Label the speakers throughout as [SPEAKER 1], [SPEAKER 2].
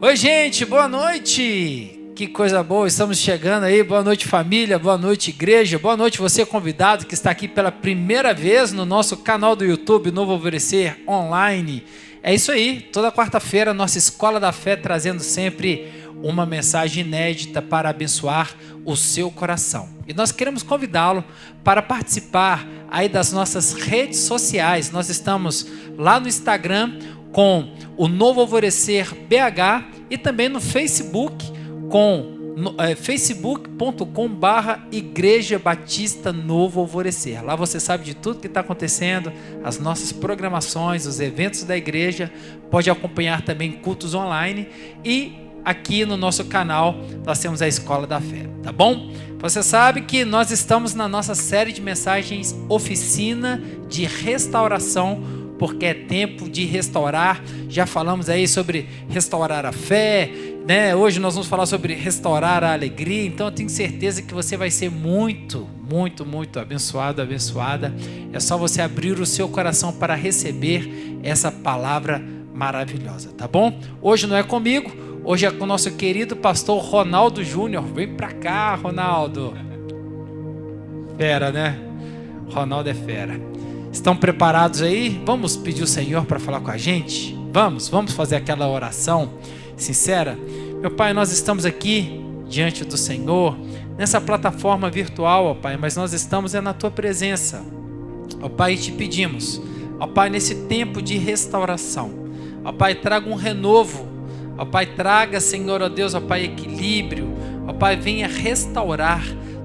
[SPEAKER 1] Oi, gente, boa noite. Que coisa boa, estamos chegando aí. Boa noite, família, boa noite, igreja, boa noite, você convidado que está aqui pela primeira vez no nosso canal do YouTube, Novo Alvorecer Online. É isso aí, toda quarta-feira, nossa Escola da Fé trazendo sempre uma mensagem inédita para abençoar o seu coração. E nós queremos convidá-lo para participar aí das nossas redes sociais. Nós estamos lá no Instagram com o Novo Alvorecer BH e também no Facebook com facebook.com/Igreja Batista Novo Alvorecer. Lá você sabe de tudo que está acontecendo, as nossas programações, os eventos da igreja, pode acompanhar também cultos online e aqui no nosso canal nós temos a Escola da Fé, tá bom? Você sabe que nós estamos na nossa série de mensagens Oficina de Restauração, porque é tempo de restaurar. Já falamos aí sobre restaurar a fé, né? Hoje nós vamos falar sobre restaurar a alegria. Então eu tenho certeza que você vai ser muito abençoado, abençoada. É só você abrir o seu coração para receber essa palavra maravilhosa, tá bom? Hoje não é comigo, hoje é com o nosso querido pastor Ronaldo Júnior. Vem pra cá, Ronaldo. Fera, né? Ronaldo é fera. Estão preparados aí? Vamos pedir o Senhor para falar com a gente? Vamos fazer aquela oração sincera? Meu Pai, nós estamos aqui diante do Senhor, nessa plataforma virtual, ó Pai, mas nós estamos na Tua presença. Ó Pai, te pedimos, ó Pai, nesse tempo de restauração, ó Pai, traga um renovo, ó Pai, traga, Senhor, ó Deus, ó Pai, equilíbrio, ó Pai, venha restaurar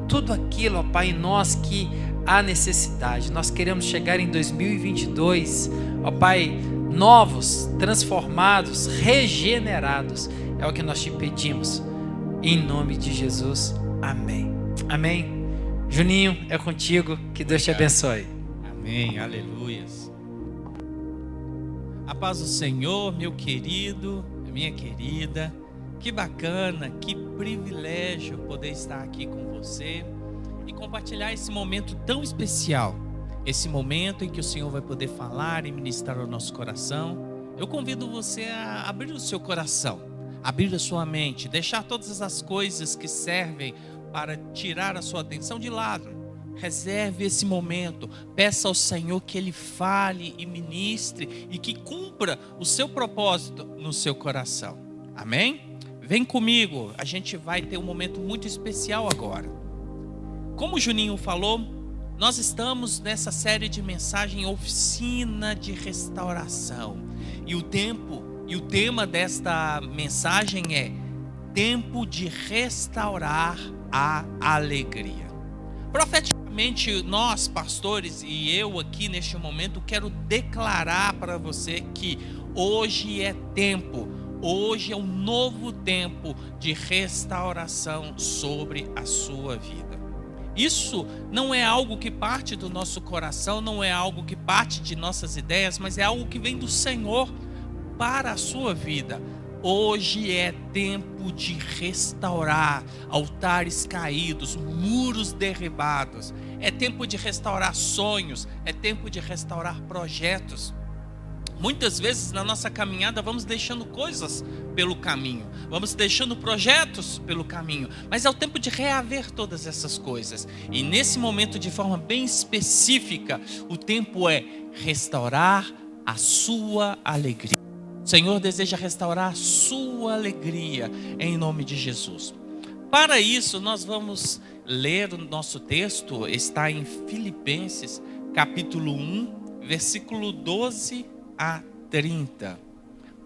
[SPEAKER 1] tudo aquilo, ó Pai, em nós que há necessidade. Nós queremos chegar em 2022, ó Pai, novos, transformados, regenerados. É o que nós te pedimos. Em nome de Jesus. Amém. Amém. Juninho, é contigo. Que Deus te abençoe.
[SPEAKER 2] Amém. Aleluias. A paz do Senhor, meu querido, minha querida. Que bacana, que privilégio poder estar aqui com você e compartilhar esse momento tão especial, esse momento em que o Senhor vai poder falar e ministrar ao nosso coração. Eu convido você a abrir o seu coração, abrir a sua mente, deixar todas as coisas que servem para tirar a sua atenção de lado. Reserve esse momento, peça ao Senhor que Ele fale e ministre e que cumpra o seu propósito no seu coração. Amém? Vem comigo, a gente vai ter um momento muito especial agora. Como o Juninho falou, nós estamos nessa série de mensagem Oficina de Restauração. E o tema desta mensagem é Tempo de Restaurar a Alegria. Profeticamente, nós, pastores, e eu aqui neste momento, quero declarar para você que hoje é tempo, hoje é um novo tempo de restauração sobre a sua vida. Isso não é algo que parte do nosso coração, não é algo que parte de nossas ideias, mas é algo que vem do Senhor para a sua vida. Hoje é tempo de restaurar altares caídos, muros derribados. É tempo de restaurar sonhos, é tempo de restaurar projetos. Muitas vezes na nossa caminhada vamos deixando coisas pelo caminho, vamos deixando projetos pelo caminho, mas é o tempo de reaver todas essas coisas. E nesse momento, de forma bem específica, o tempo é restaurar a sua alegria. O Senhor deseja restaurar a sua alegria em nome de Jesus. Para isso, nós vamos ler o nosso texto, está em Filipenses, capítulo 1, versículo 12 a 30.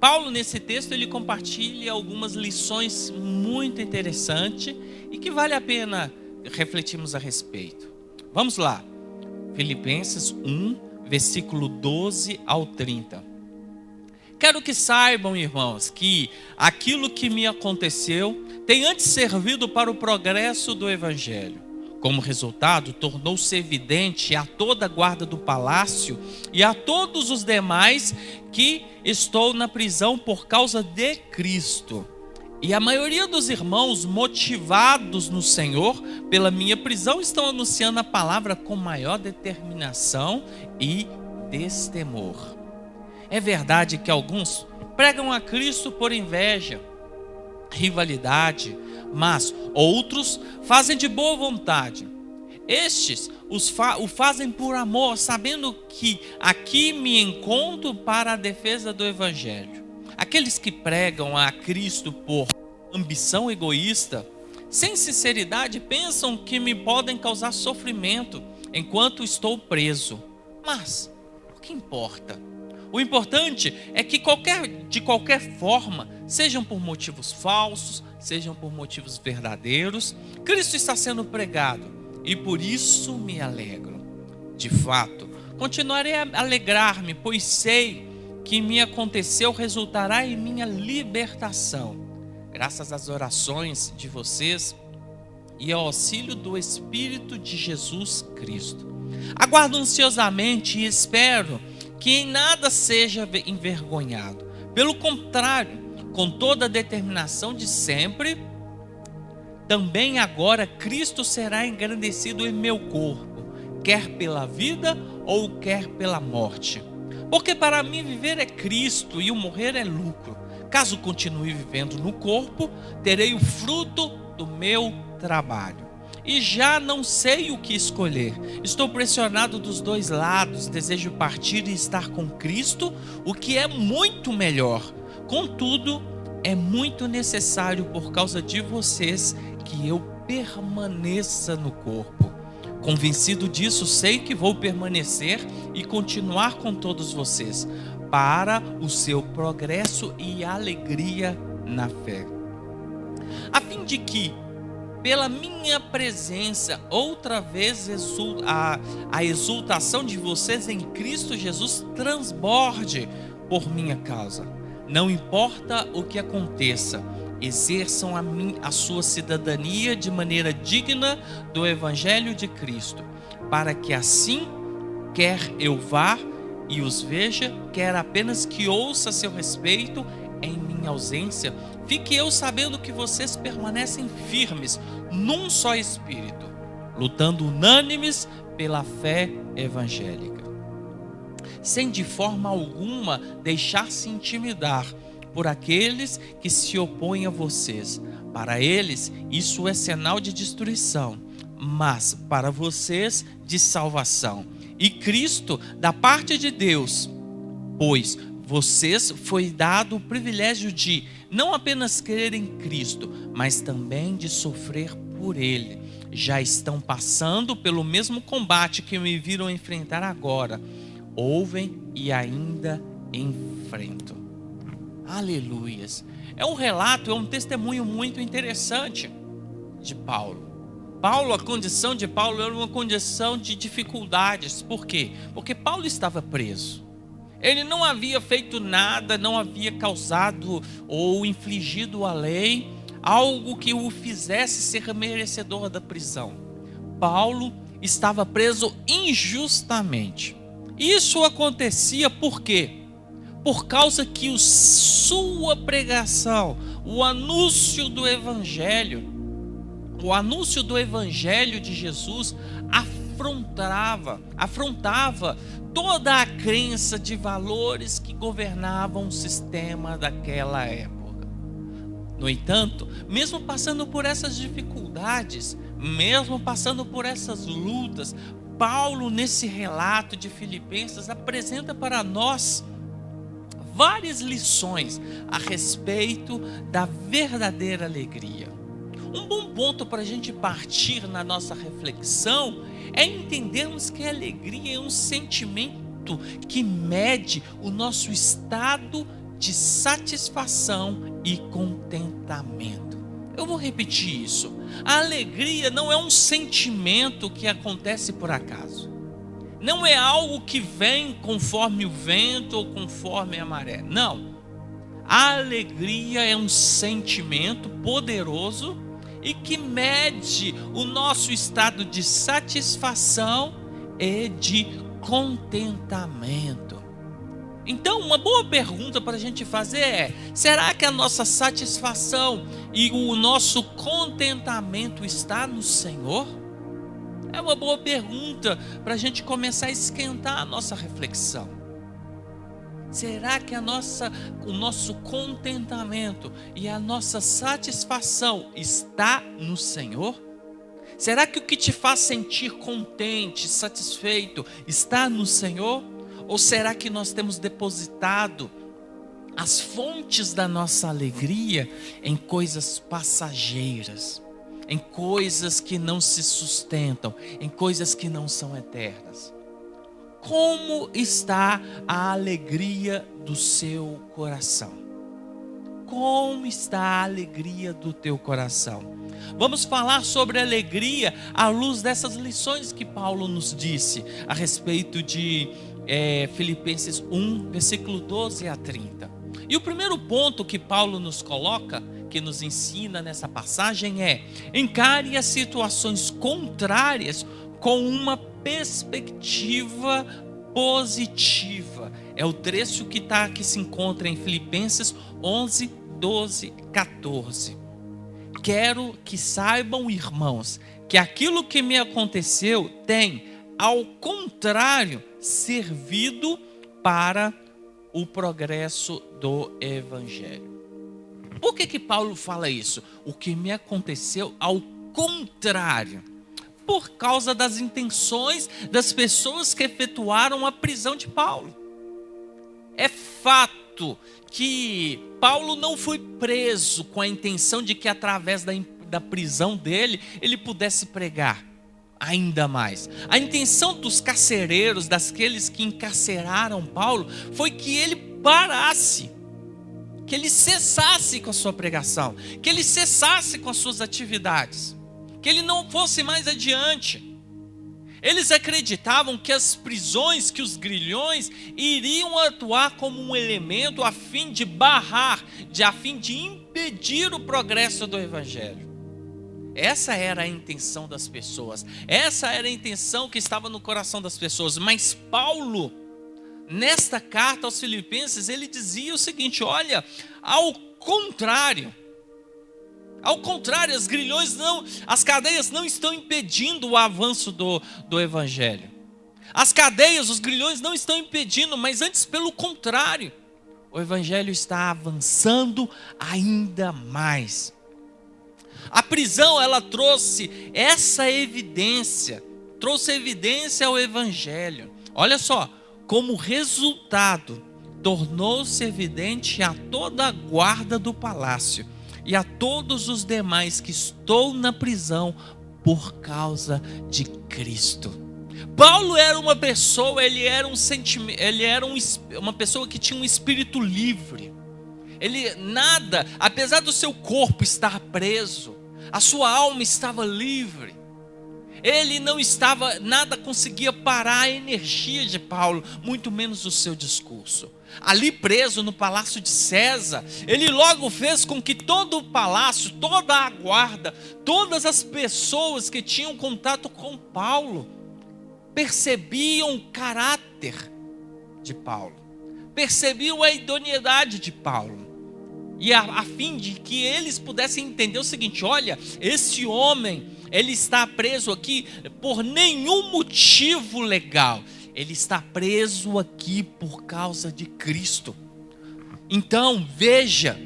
[SPEAKER 2] Paulo, nesse texto, ele compartilha algumas lições muito interessantes e que vale a pena refletirmos a respeito. Vamos lá. Filipenses 1, versículo 12 ao 30. Quero que saibam, irmãos, que aquilo que me aconteceu tem antes servido para o progresso do Evangelho. Como resultado, tornou-se evidente a toda a guarda do palácio e a todos os demais que estou na prisão por causa de Cristo. E a maioria dos irmãos, motivados no Senhor pela minha prisão, estão anunciando a palavra com maior determinação e destemor. É verdade que alguns pregam a Cristo por inveja, rivalidade, mas outros fazem de boa vontade. Estes o fazem por amor, sabendo que aqui me encontro para a defesa do Evangelho. Aqueles que pregam a Cristo por ambição egoísta, sem sinceridade, pensam que me podem causar sofrimento enquanto estou preso. Mas o que importa? O importante é que de qualquer forma, sejam por motivos falsos, sejam por motivos verdadeiros, Cristo está sendo pregado e por isso me alegro. De fato, continuarei a alegrar-me, pois sei que me aconteceu resultará em minha libertação, graças às orações de vocês e ao auxílio do Espírito de Jesus Cristo. Aguardo ansiosamente e espero que em nada seja envergonhado. Pelo contrário, com toda a determinação de sempre, também agora Cristo será engrandecido em meu corpo, quer pela vida ou quer pela morte. Porque para mim viver é Cristo e o morrer é lucro. Caso continue vivendo no corpo, terei o fruto do meu trabalho. E já não sei o que escolher. Estou pressionado dos dois lados. Desejo partir e estar com Cristo, o que é muito melhor. Contudo, é muito necessário por causa de vocês que eu permaneça no corpo. Convencido disso, sei que vou permanecer e continuar com todos vocês, para o seu progresso e alegria na fé. A fim de que, pela minha presença, outra vez a exultação de vocês em Cristo Jesus transborde por minha causa. Não importa o que aconteça, exerçam a sua cidadania de maneira digna do Evangelho de Cristo, para que assim, quer eu vá e os veja, quer apenas que ouça a seu respeito em minha ausência, fique eu sabendo que vocês permanecem firmes num só espírito, lutando unânimes pela fé evangélica, sem de forma alguma deixar-se intimidar por aqueles que se opõem a vocês. Para eles isso é sinal de destruição, mas para vocês de salvação. E Cristo da parte de Deus, pois vocês foi dado o privilégio de não apenas crer em Cristo, mas também de sofrer por Ele. Já estão passando pelo mesmo combate que me viram enfrentar agora. Ouvem e ainda enfrentam. Aleluias. É um relato, é um testemunho muito interessante de Paulo. A condição de Paulo era uma condição de dificuldades. Por quê? Porque Paulo estava preso. Ele não havia feito nada, não havia causado ou infligido à lei algo que o fizesse ser merecedor da prisão. Paulo estava preso injustamente. Isso acontecia por quê? Por causa que sua pregação, o anúncio do Evangelho de Jesus afrontava toda a crença de valores que governavam o sistema daquela época. No entanto, mesmo passando por essas dificuldades, mesmo passando por essas lutas, Paulo, nesse relato de Filipenses, apresenta para nós várias lições a respeito da verdadeira alegria. Um bom ponto para a gente partir na nossa reflexão é entendermos que a alegria é um sentimento que mede o nosso estado de satisfação e contentamento. Eu vou repetir isso. A alegria não é um sentimento que acontece por acaso. Não é algo que vem conforme o vento ou conforme a maré. Não. A alegria é um sentimento poderoso e que mede o nosso estado de satisfação e de contentamento. Então, uma boa pergunta para a gente fazer é: será que a nossa satisfação e o nosso contentamento está no Senhor? É uma boa pergunta para a gente começar a esquentar a nossa reflexão. Será que o nosso contentamento e a nossa satisfação está no Senhor? Será que o que te faz sentir contente, satisfeito, está no Senhor? Ou será que nós temos depositado as fontes da nossa alegria em coisas passageiras, em coisas que não se sustentam, em coisas que não são eternas? Como está a alegria do seu coração? Como está a alegria do teu coração? Vamos falar sobre alegria à luz dessas lições que Paulo nos disse a respeito de Filipenses 1, versículo 12 a 30. E o primeiro ponto que Paulo nos coloca, que nos ensina nessa passagem é: encare as situações contrárias com uma perspectiva positiva. É o trecho que se encontra em Filipenses 11, 12, 14. Quero que saibam, irmãos, que aquilo que me aconteceu tem, ao contrário, servido para o progresso do Evangelho. Por que Paulo fala isso? O que me aconteceu ao contrário. Por causa das intenções das pessoas que efetuaram a prisão de Paulo. É fato que Paulo não foi preso com a intenção de que através da prisão dele, ele pudesse pregar ainda mais. A intenção dos carcereiros, daqueles que encarceraram Paulo, foi que ele parasse, que ele cessasse com a sua pregação, que ele cessasse com as suas atividades, que ele não fosse mais adiante. Eles acreditavam que as prisões, que os grilhões iriam atuar como um elemento a fim de barrar, a fim de impedir o progresso do Evangelho. Essa era a intenção das pessoas, essa era a intenção que estava no coração das pessoas. Mas Paulo, nesta carta aos Filipenses, ele dizia o seguinte: olha, ao contrário, as cadeias não estão impedindo o avanço do Evangelho. As cadeias, os grilhões não estão impedindo, mas antes pelo contrário, o Evangelho está avançando ainda mais. A prisão, ela trouxe essa evidência, ao Evangelho. Olha só, como resultado, tornou-se evidente a toda a guarda do palácio e a todos os demais que estou na prisão por causa de Cristo. Paulo era uma pessoa, uma pessoa que tinha um espírito livre. Apesar do seu corpo estar preso, a sua alma estava livre. Nada conseguia parar a energia de Paulo, muito menos o seu discurso. Ali preso no palácio de César, ele logo fez com que todo o palácio, toda a guarda, todas as pessoas que tinham contato com Paulo, percebiam o caráter de Paulo, percebiam a idoneidade de Paulo. E a fim de que eles pudessem entender o seguinte: olha, esse homem, ele está preso aqui por nenhum motivo legal. Ele está preso aqui por causa de Cristo. Então, veja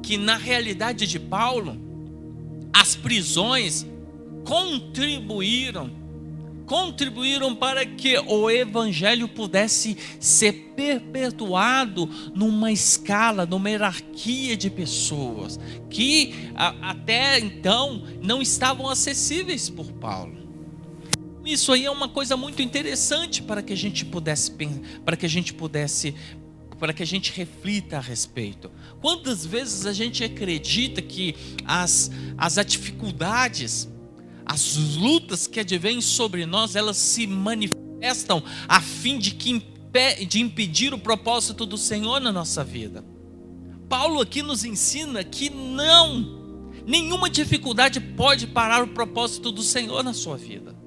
[SPEAKER 2] que na realidade de Paulo, as prisões contribuíram para que o Evangelho pudesse ser perpetuado numa escala, numa hierarquia de pessoas que até então não estavam acessíveis por Paulo. Isso aí é uma coisa muito interessante para que a gente reflita a respeito. Quantas vezes a gente acredita que as dificuldades, as lutas que advêm sobre nós, elas se manifestam a fim de impedir o propósito do Senhor na nossa vida? Paulo aqui nos ensina que nenhuma dificuldade pode parar o propósito do Senhor na sua vida.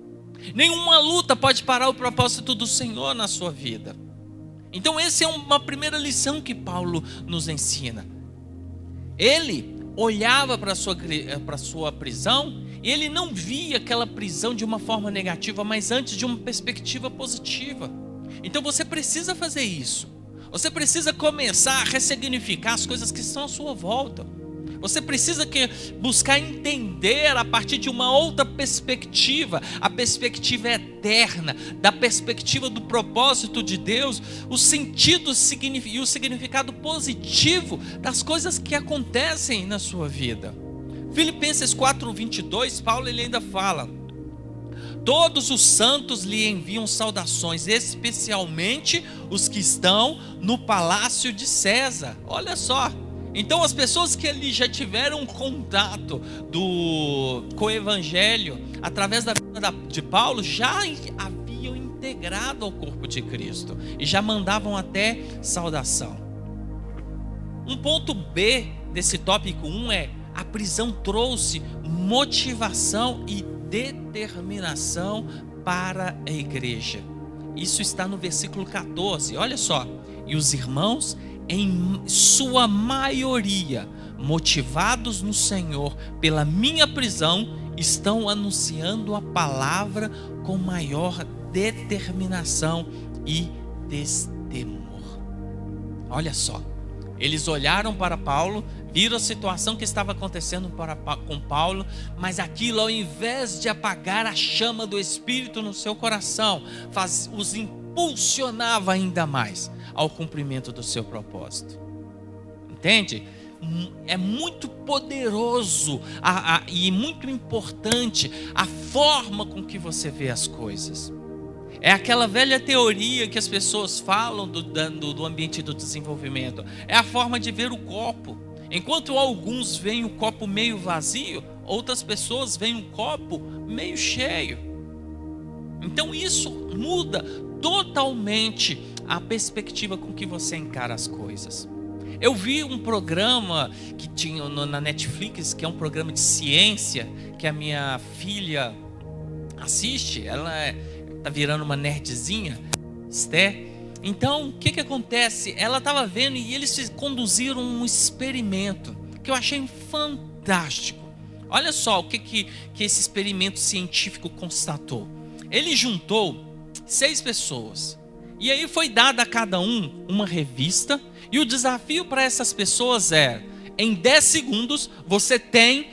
[SPEAKER 2] Nenhuma luta pode parar o propósito do Senhor na sua vida. Então essa é uma primeira lição que Paulo nos ensina. Ele olhava para a sua prisão e ele não via aquela prisão de uma forma negativa, mas antes de uma perspectiva positiva. Então você precisa fazer isso. Você precisa começar a ressignificar as coisas que estão à sua volta. Você precisa buscar entender a partir de uma outra perspectiva, a perspectiva eterna, da perspectiva do propósito de Deus, o sentido e o significado positivo das coisas que acontecem na sua vida. Filipenses 4:22, Paulo ele ainda fala: todos os santos lhe enviam saudações, especialmente os que estão no palácio de César. Olha só. Então as pessoas que ali já tiveram contato com o evangelho, através da vida de Paulo, já haviam integrado ao corpo de Cristo e já mandavam até saudação. Um ponto B desse tópico 1 é: a prisão trouxe motivação e determinação para a igreja. Isso está no versículo 14, olha só. E os irmãos, em sua maioria, motivados no Senhor pela minha prisão, estão anunciando a palavra com maior determinação e destemor. Olha só, eles olharam para Paulo, viram a situação que estava acontecendo com Paulo, mas aquilo, ao invés de apagar a chama do Espírito no seu coração, os impulsionava ainda mais ao cumprimento do seu propósito. Entende? É muito poderoso e muito importante a forma com que você vê as coisas. É aquela velha teoria que as pessoas falam do ambiente do desenvolvimento. É a forma de ver o copo. Enquanto alguns veem o copo meio vazio, outras pessoas veem o copo meio cheio. Então isso muda totalmente a perspectiva com que você encara as coisas. Eu vi um programa que tinha na Netflix, que é um programa de ciência, que a minha filha assiste. Ela está virando uma nerdzinha, Esther. Então, o que acontece? Ela estava vendo e eles conduziram um experimento que eu achei fantástico. Olha só o que esse experimento científico constatou. Ele juntou 6 pessoas. E aí foi dada a cada uma revista. E o desafio para essas pessoas é: em 10 segundos você tem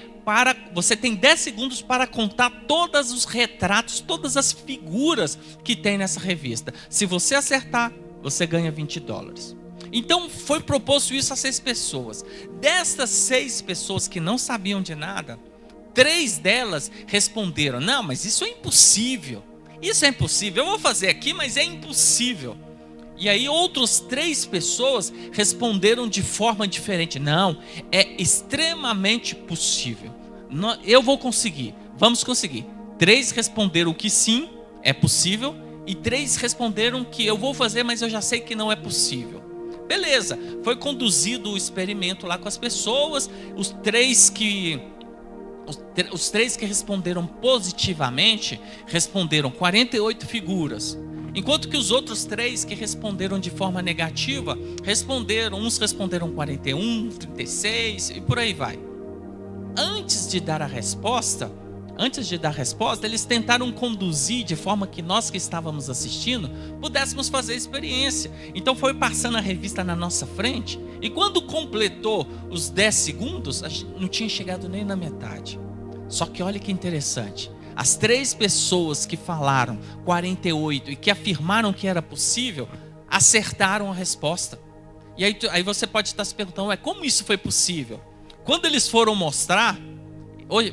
[SPEAKER 2] 10 segundos para contar todos os retratos, todas as figuras que tem nessa revista. Se você acertar, você ganha $20. Então foi proposto isso a 6 pessoas. Destas 6 pessoas que não sabiam de nada, 3 delas responderam: não, mas isso é impossível. Isso é impossível, eu vou fazer aqui, mas é impossível. E aí outras 3 pessoas responderam de forma diferente: não, é extremamente possível. Eu vou conseguir, vamos conseguir. 3 responderam que sim, é possível. E 3 responderam que eu vou fazer, mas eu já sei que não é possível. Beleza, foi conduzido o experimento lá com as pessoas. Os três que responderam positivamente responderam 48 figuras, enquanto que os outros 3 que responderam de forma negativa uns responderam 41, 36 e por aí vai. Antes de dar a resposta, eles tentaram conduzir de forma que nós que estávamos assistindo pudéssemos fazer a experiência. Então foi passando a revista na nossa frente, e quando completou os 10 segundos, a gente não tinha chegado nem na metade. Só que olha que interessante, as 3 pessoas que falaram 48 e que afirmaram que era possível, acertaram a resposta. E aí você pode estar se perguntando: como isso foi possível? Quando eles foram mostrar,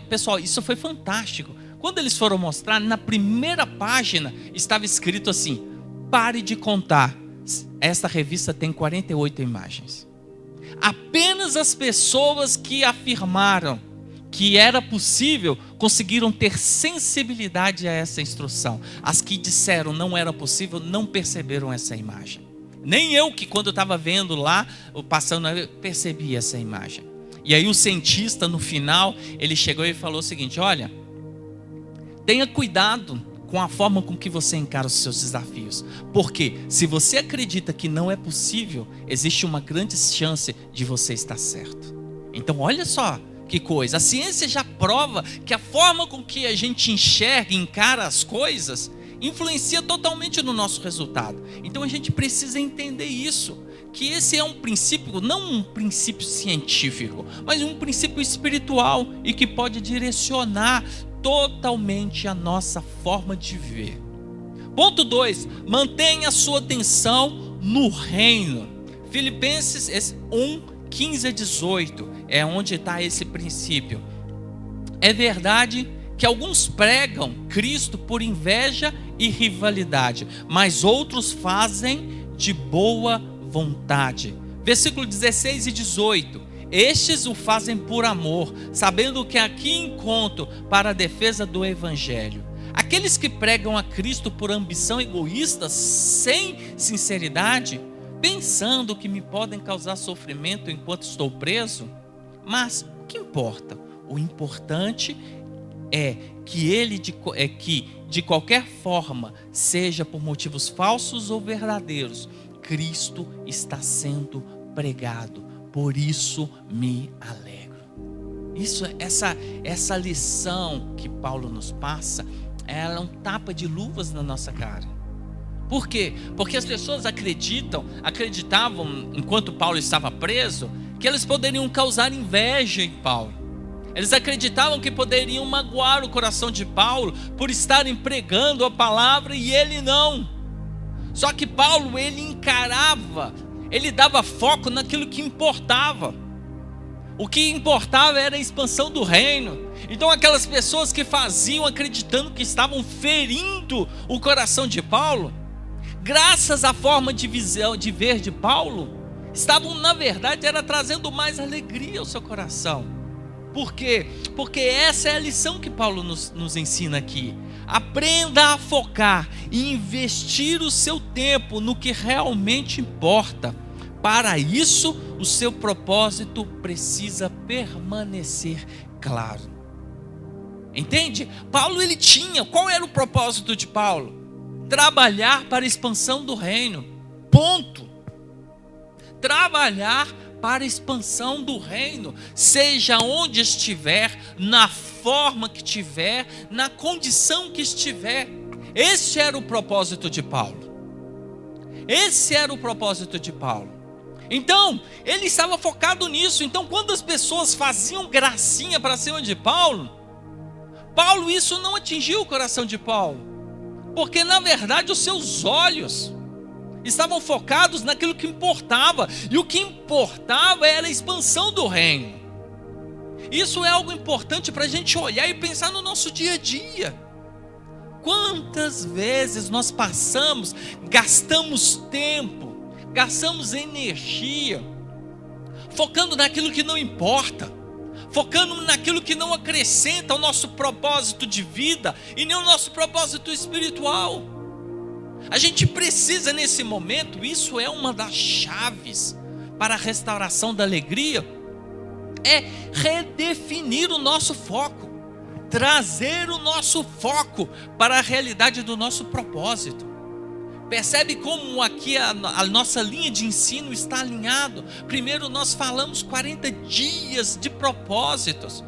[SPEAKER 2] pessoal, isso foi fantástico. Quando eles foram mostrar, na primeira página estava escrito assim: pare de contar, esta revista tem 48 imagens. Apenas as pessoas que afirmaram que era possível conseguiram ter sensibilidade a essa instrução. As que disseram não era possível não perceberam essa imagem. Nem eu, que quando eu estava vendo lá, passando, eu percebi essa imagem. E aí o cientista, no final, ele chegou e falou o seguinte: olha, tenha cuidado com a forma com que você encara os seus desafios. Porque se você acredita que não é possível, existe uma grande chance de você estar certo. Então olha só que coisa, a ciência já prova que a forma com que a gente enxerga e encara as coisas influencia totalmente no nosso resultado. Então a gente precisa entender isso, que esse é um princípio, não um princípio científico, mas um princípio espiritual e que pode direcionar totalmente a nossa forma de viver. Ponto 2, mantenha a sua atenção no reino. Filipenses 1, 15 a 18 é onde está esse princípio. É verdade que alguns pregam Cristo por inveja e rivalidade, mas outros fazem de boa vontade. Versículo 16 e 18. Estes o fazem por amor, sabendo que aqui encontro para a defesa do evangelho. Aqueles que pregam a Cristo por ambição egoísta, sem sinceridade, pensando que me podem causar sofrimento enquanto estou preso. Mas o que importa? O importante é que de qualquer forma, seja por motivos falsos ou verdadeiros, Cristo está sendo pregado. Por isso me alegro. Essa lição que Paulo nos passa, ela é um tapa de luvas na nossa cara. Por quê? Porque as pessoas acreditavam, enquanto Paulo estava preso, que eles poderiam causar inveja em Paulo. Eles acreditavam que poderiam magoar o coração de Paulo por estarem pregando a palavra e ele não. Só que Paulo, ele encarava, ele dava foco naquilo que importava. O que importava era a expansão do reino. Então aquelas pessoas que faziam acreditando que estavam ferindo o coração de Paulo, graças à forma de ver de Paulo, estavam na verdade trazendo mais alegria ao seu coração. Por quê? Porque essa é a lição que Paulo nos ensina aqui. Aprenda a focar e investir o seu tempo no que realmente importa. Para isso, o seu propósito precisa permanecer claro. Entende? Paulo, ele tinha, qual era o propósito de Paulo? Trabalhar para a expansão do reino. Ponto. Trabalhar para a expansão do reino, seja onde estiver, na forma que tiver, na condição que estiver. Esse era o propósito de Paulo. Esse era o propósito de Paulo. Então, ele estava focado nisso. Então, quando as pessoas faziam gracinha para cima de Paulo, isso não atingiu o coração de Paulo, porque na verdade os seus olhos estavam focados naquilo que importava, e o que importava era a expansão do reino. Isso é algo importante para a gente olhar e pensar no nosso dia a dia. Quantas vezes nós gastamos tempo, gastamos energia, focando naquilo que não importa, focando naquilo que não acrescenta ao nosso propósito de vida e nem ao nosso propósito espiritual. A gente precisa nesse momento, isso é uma das chaves para a restauração da alegria, é redefinir o nosso foco, trazer o nosso foco para a realidade do nosso propósito. Percebe como aqui a nossa linha de ensino está alinhado? Primeiro nós falamos 40 dias de propósitos.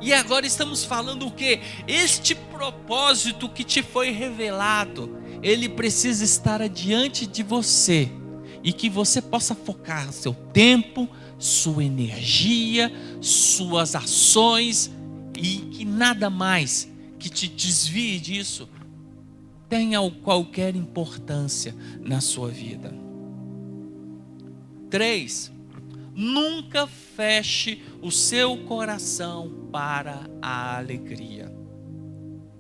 [SPEAKER 2] E agora estamos falando o quê? Este propósito que te foi revelado, ele precisa estar adiante de você. E que você possa focar seu tempo, sua energia, suas ações, e que nada mais que te desvie disso tenha qualquer importância na sua vida. 3. Nunca feche o seu coração para a alegria.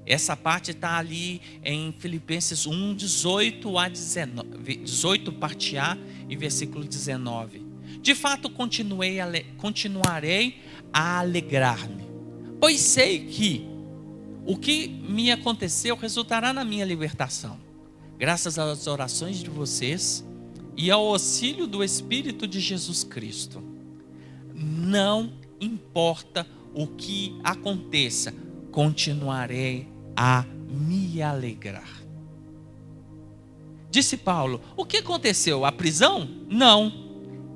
[SPEAKER 2] Essa parte está ali em Filipenses 1, 18 a 19, 18 parte A e versículo 19. De fato, continuarei a alegrar-me, pois sei que o que me aconteceu resultará na minha libertação, graças às orações de vocês e ao auxílio do Espírito de Jesus Cristo. Não importa o que aconteça, continuarei a me alegrar. Disse Paulo, o que aconteceu? A prisão? Não.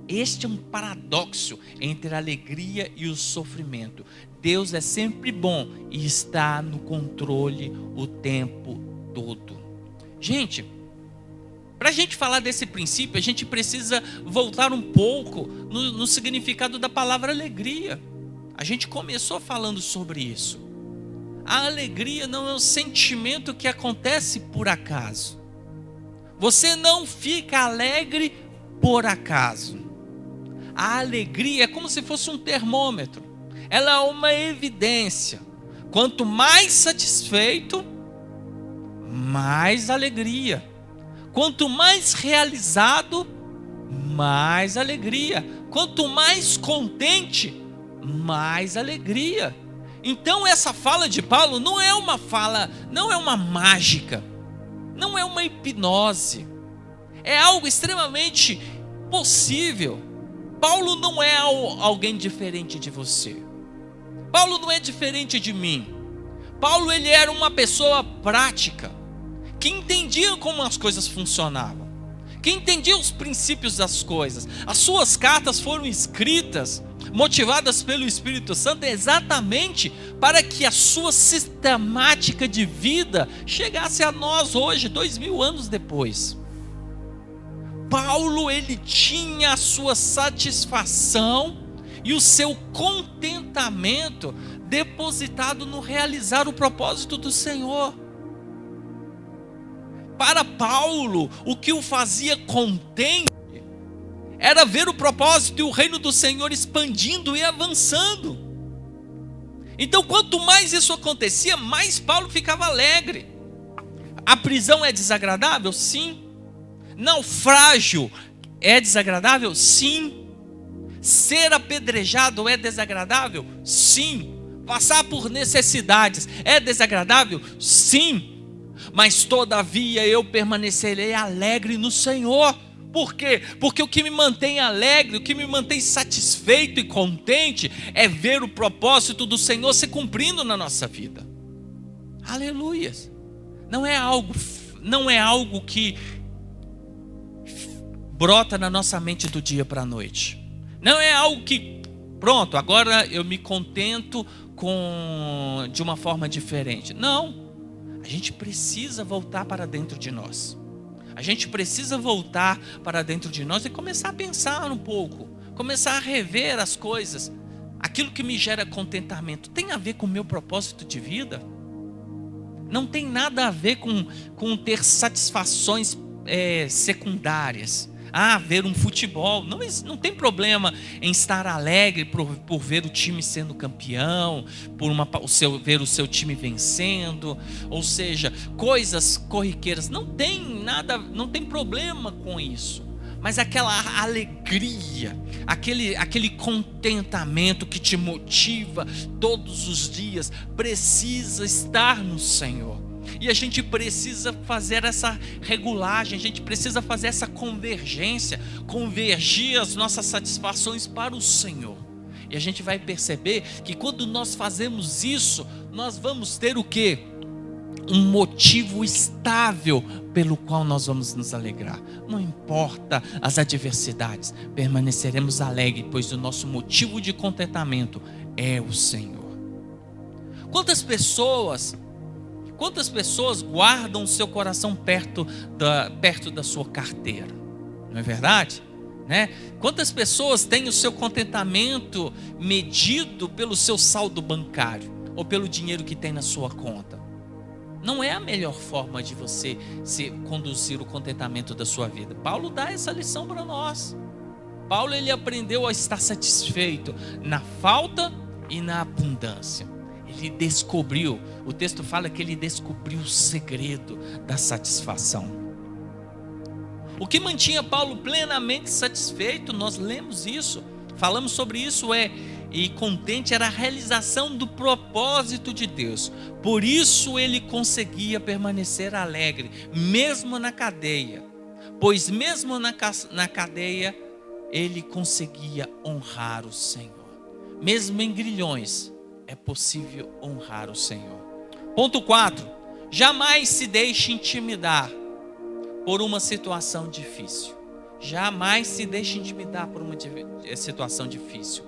[SPEAKER 2] Este é um paradoxo entre a alegria e o sofrimento. Deus é sempre bom e está no controle o tempo todo. Gente, para a gente falar desse princípio, a gente precisa voltar um pouco no significado da palavra alegria. A gente começou falando sobre isso. A alegria não é um sentimento que acontece por acaso. Você não fica alegre por acaso. A alegria é como se fosse um termômetro. Ela é uma evidência. Quanto mais satisfeito, mais alegria. Quanto mais realizado, mais alegria. Quanto mais contente, mais alegria. Então essa fala de Paulo não é uma fala, não é uma mágica, não é uma hipnose. É algo extremamente possível. Paulo não é alguém diferente de você. Paulo não é diferente de mim. Paulo, ele era uma pessoa prática, que entendia como as coisas funcionavam, que entendia os princípios das coisas. As suas cartas foram escritas, motivadas pelo Espírito Santo, exatamente para que a sua sistemática de vida chegasse a nós hoje, 2000 anos depois. Paulo, ele tinha a sua satisfação e o seu contentamento depositado no realizar o propósito do Senhor. Para Paulo, o que o fazia contente era ver o propósito e o reino do Senhor expandindo e avançando. Então, quanto mais isso acontecia, mais Paulo ficava alegre. A prisão é desagradável? Sim. Naufrágio é desagradável? Sim. Ser apedrejado é desagradável? Sim. Passar por necessidades é desagradável? Sim. Mas todavia eu permanecerei alegre no Senhor. Por quê? Porque o que me mantém alegre, o que me mantém satisfeito e contente é ver o propósito do Senhor se cumprindo na nossa vida. Aleluias. Não é algo que brota na nossa mente do dia para a noite. Não é algo que, pronto, agora eu me contento de uma forma diferente. Não. A gente precisa voltar para dentro de nós. A gente precisa voltar para dentro de nós e começar a pensar um pouco, começar a rever as coisas. Aquilo que me gera contentamento tem a ver com o meu propósito de vida? Não tem nada a ver com ter satisfações secundárias. Ver um futebol, não tem problema em estar alegre por ver o time sendo campeão, ver o seu time vencendo, ou seja, coisas corriqueiras, não tem problema com isso. Mas aquela alegria, aquele contentamento que te motiva todos os dias, precisa estar no Senhor. E a gente precisa fazer essa regulagem, a gente precisa fazer essa convergência, convergir as nossas satisfações para o Senhor. E a gente vai perceber que quando nós fazemos isso, nós vamos ter o quê? Um motivo estável pelo qual nós vamos nos alegrar. Não importa as adversidades, permaneceremos alegres, pois o nosso motivo de contentamento é o Senhor. Quantas pessoas guardam o seu coração perto da sua carteira? Não é verdade? Né? Quantas pessoas têm o seu contentamento medido pelo seu saldo bancário ou pelo dinheiro que tem na sua conta? Não é a melhor forma de você conduzir o contentamento da sua vida. Paulo dá essa lição para nós. Paulo, ele aprendeu a estar satisfeito na falta e na abundância. Ele descobriu, o texto fala que ele descobriu o segredo da satisfação. O que mantinha Paulo plenamente satisfeito, nós lemos isso, falamos sobre isso, e contente, era a realização do propósito de Deus. Por isso ele conseguia permanecer alegre, mesmo na cadeia, pois mesmo na cadeia, ele conseguia honrar o Senhor. Mesmo em grilhões, é possível honrar o Senhor. Ponto 4. Jamais se deixe intimidar por uma situação difícil. Jamais se deixe intimidar por uma situação difícil.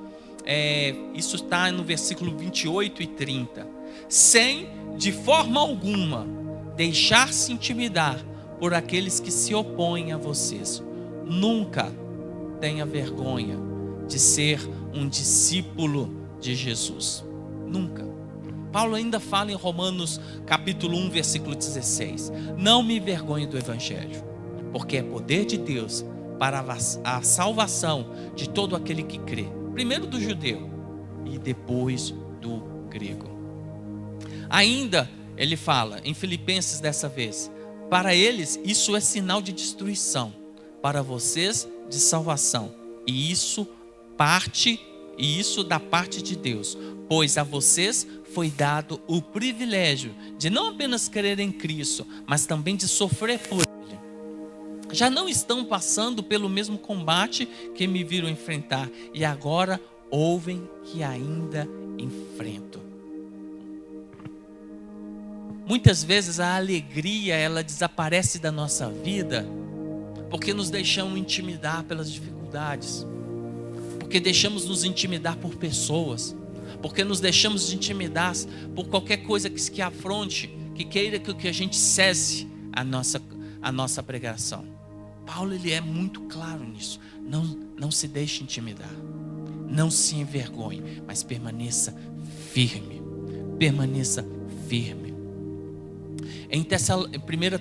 [SPEAKER 2] Isso está no versículo 28 e 30. Sem, de forma alguma, deixar-se intimidar por aqueles que se opõem a vocês. Nunca tenha vergonha de ser um discípulo de Jesus. Nunca. Paulo ainda fala em Romanos capítulo 1, versículo 16. Não me envergonhe do Evangelho, porque é poder de Deus para a salvação de todo aquele que crê. Primeiro do judeu e depois do grego. Ainda ele fala em Filipenses dessa vez: para eles isso é sinal de destruição, para vocês de salvação. E isso da parte de Deus, pois a vocês foi dado o privilégio de não apenas crer em Cristo, mas também de sofrer por Ele. Já não estão passando pelo mesmo combate que me viram enfrentar, e agora ouvem que ainda enfrento. Muitas vezes a alegria, ela desaparece da nossa vida porque nos deixamos intimidar pelas dificuldades, porque deixamos nos intimidar por pessoas, porque nos deixamos intimidar por qualquer coisa que afronte, que queira que a gente cesse a nossa pregação. Paulo, ele é muito claro nisso. Não se deixe intimidar, não se envergonhe, mas permaneça firme. Permaneça firme. Em 1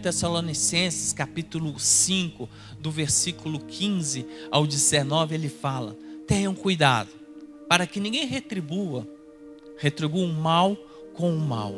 [SPEAKER 2] Tessalonicenses capítulo 5, do versículo 15 ao 19, ele fala: tenham cuidado, para que ninguém retribua o mal com o mal,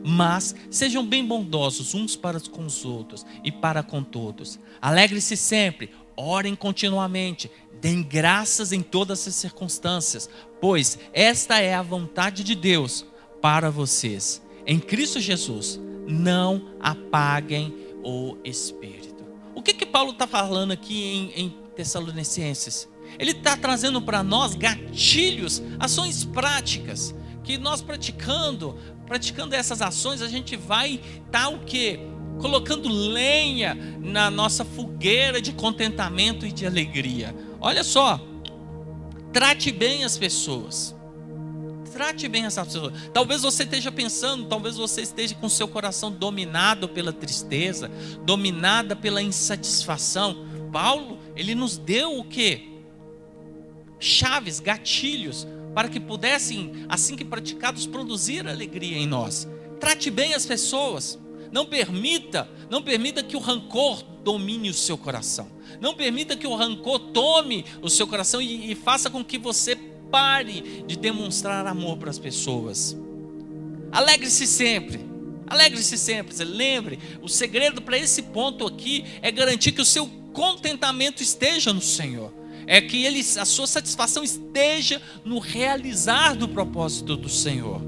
[SPEAKER 2] mas sejam bem bondosos uns para com os outros e para com todos. Alegre-se sempre, orem continuamente, deem graças em todas as circunstâncias, pois esta é a vontade de Deus para vocês, em Cristo Jesus. Não apaguem o Espírito. O que Paulo está falando aqui em Tessalonicenses? Ele está trazendo para nós gatilhos, ações práticas, que nós praticando essas ações, a gente vai estar o quê? Colocando lenha na nossa fogueira de contentamento e de alegria. Olha só, trate bem as pessoas. Trate bem essas pessoas. Talvez você esteja pensando, talvez você esteja com seu coração dominado pela tristeza, dominada pela insatisfação. Paulo, ele nos deu o quê? Chaves, gatilhos, para que pudessem, assim que praticados, produzir alegria em nós. Trate bem as pessoas. Não permita que o rancor domine o seu coração. Não permita que o rancor tome o seu coração e faça com que você pare de demonstrar amor para as pessoas. Alegre-se sempre. Alegre-se sempre. Você lembre, o segredo para esse ponto aqui é garantir que o seu contentamento esteja no Senhor. É que a sua satisfação esteja no realizar do propósito do Senhor.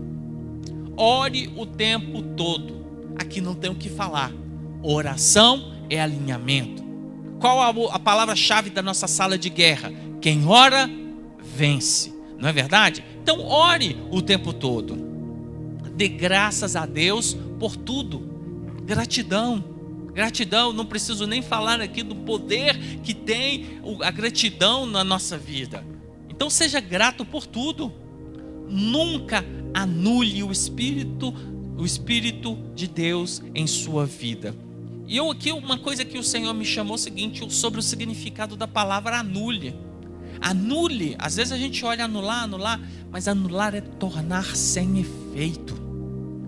[SPEAKER 2] Ore o tempo todo. Aqui não tem o que falar. Oração é alinhamento. Qual a palavra-chave da nossa sala de guerra? Quem ora, vence. Não é verdade? Então ore o tempo todo. Dê graças a Deus por tudo. Gratidão. Gratidão, não preciso nem falar aqui do poder que tem a gratidão na nossa vida. Então seja grato por tudo. Nunca anule o Espírito de Deus em sua vida. E eu aqui, uma coisa que o Senhor me chamou é o seguinte, sobre o significado da palavra anule. Anule, às vezes a gente olha anular, mas anular é tornar sem efeito.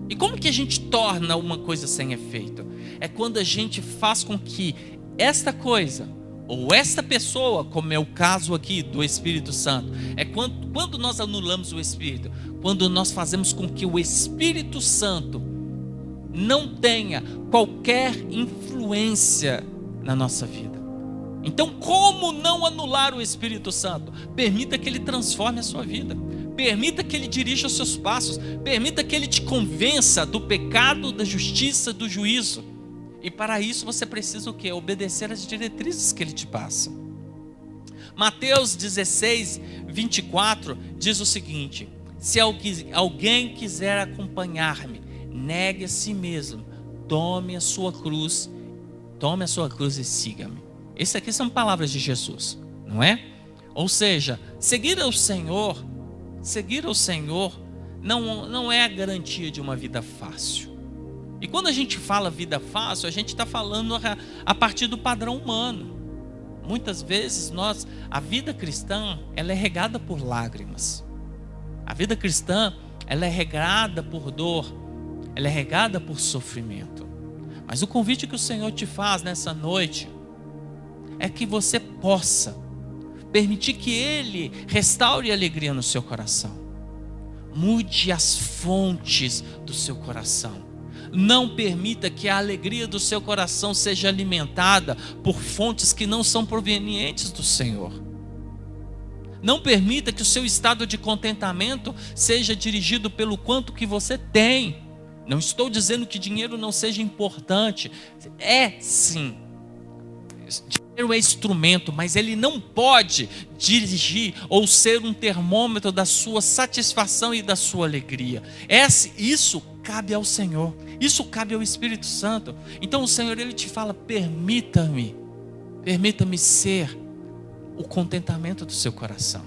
[SPEAKER 2] E como que a gente torna uma coisa sem efeito? É quando a gente faz com que esta coisa, ou esta pessoa, como é o caso aqui do Espírito Santo, é quando nós anulamos o Espírito, quando nós fazemos com que o Espírito Santo não tenha qualquer influência na nossa vida. Então, como não anular o Espírito Santo? Permita que ele transforme a sua vida. Permita que ele dirija os seus passos. Permita que ele te convença do pecado, da justiça, do juízo. E para isso você precisa o quê? Obedecer às diretrizes que ele te passa. Mateus 16, 24 diz o seguinte: se alguém quiser acompanhar-me, negue a si mesmo, tome a sua cruz e siga-me. Essas aqui são palavras de Jesus, não é? Ou seja, seguir ao Senhor não é a garantia de uma vida fácil. E quando a gente fala vida fácil, a gente está falando a partir do padrão humano. Muitas vezes a vida cristã, ela é regada por lágrimas. A vida cristã, ela é regada por dor, ela é regada por sofrimento. Mas o convite que o Senhor te faz nessa noite é que você possa permitir que Ele restaure a alegria no seu coração. Mude as fontes do seu coração. Não permita que a alegria do seu coração seja alimentada por fontes que não são provenientes do Senhor. Não permita que o seu estado de contentamento seja dirigido pelo quanto que você tem. Não estou dizendo que dinheiro não seja importante. É sim. Dinheiro é instrumento, mas ele não pode dirigir ou ser um termômetro da sua satisfação e da sua alegria. Isso cabe ao Senhor. Isso cabe ao Espírito Santo. Então o Senhor, Ele te fala: permita-me ser o contentamento do seu coração.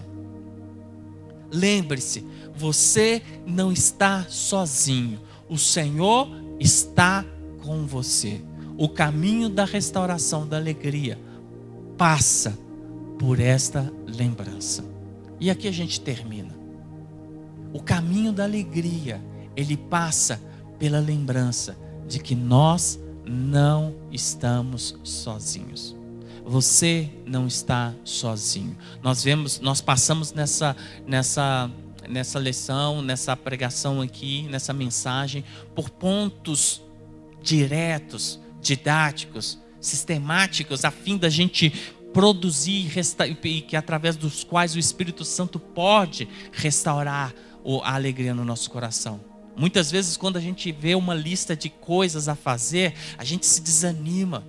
[SPEAKER 2] Lembre-se, você não está sozinho. O Senhor está com você. O caminho da restauração da alegria passa por esta lembrança. E aqui a gente termina. O caminho da alegria, ele passa pela lembrança de que nós não estamos sozinhos. Você não está sozinho. Nós passamos nessa lição, nessa pregação aqui, nessa mensagem, por pontos diretos, didáticos, sistemáticos, a fim da gente produzir e que através dos quais o Espírito Santo pode restaurar a alegria no nosso coração. Muitas vezes, quando a gente vê uma lista de coisas a fazer, a gente se desanima,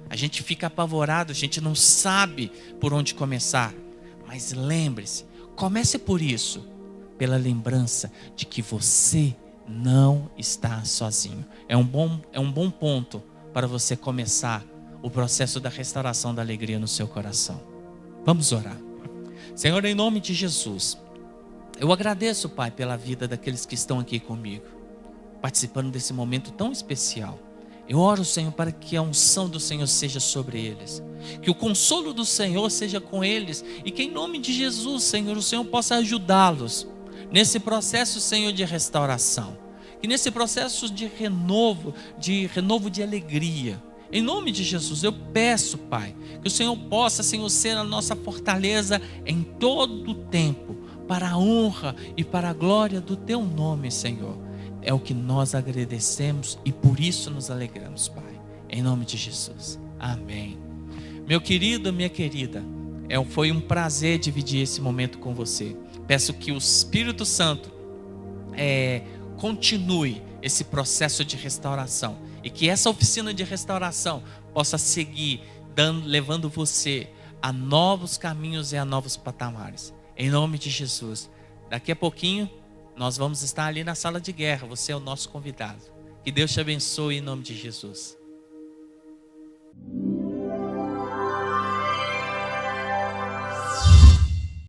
[SPEAKER 2] a gente fica apavorado, a gente não sabe por onde começar. Mas lembre-se, comece por isso, pela lembrança de que você não está sozinho. É um bom ponto para você começar o processo da restauração da alegria no seu coração. Vamos orar. Senhor, em nome de Jesus, eu agradeço, Pai, pela vida daqueles que estão aqui comigo, participando desse momento tão especial. Eu oro, Senhor, para que a unção do Senhor seja sobre eles, que o consolo do Senhor seja com eles, e que em nome de Jesus, Senhor, o Senhor possa ajudá-los nesse processo, Senhor, de restauração, que nesse processo de renovo de alegria. Em nome de Jesus, eu peço, Pai, que o Senhor possa, Senhor, ser a nossa fortaleza em todo o tempo, para a honra e para a glória do Teu nome, Senhor. É o que nós agradecemos e por isso nos alegramos, Pai. Em nome de Jesus. Amém. Meu querido, minha querida, foi um prazer dividir esse momento com você. Peço que o Espírito Santo continue esse processo de restauração e que essa oficina de restauração possa seguir levando você a novos caminhos e a novos patamares. Em nome de Jesus. Daqui a pouquinho nós vamos estar ali na sala de guerra. Você é o nosso convidado. Que Deus te abençoe em nome de Jesus.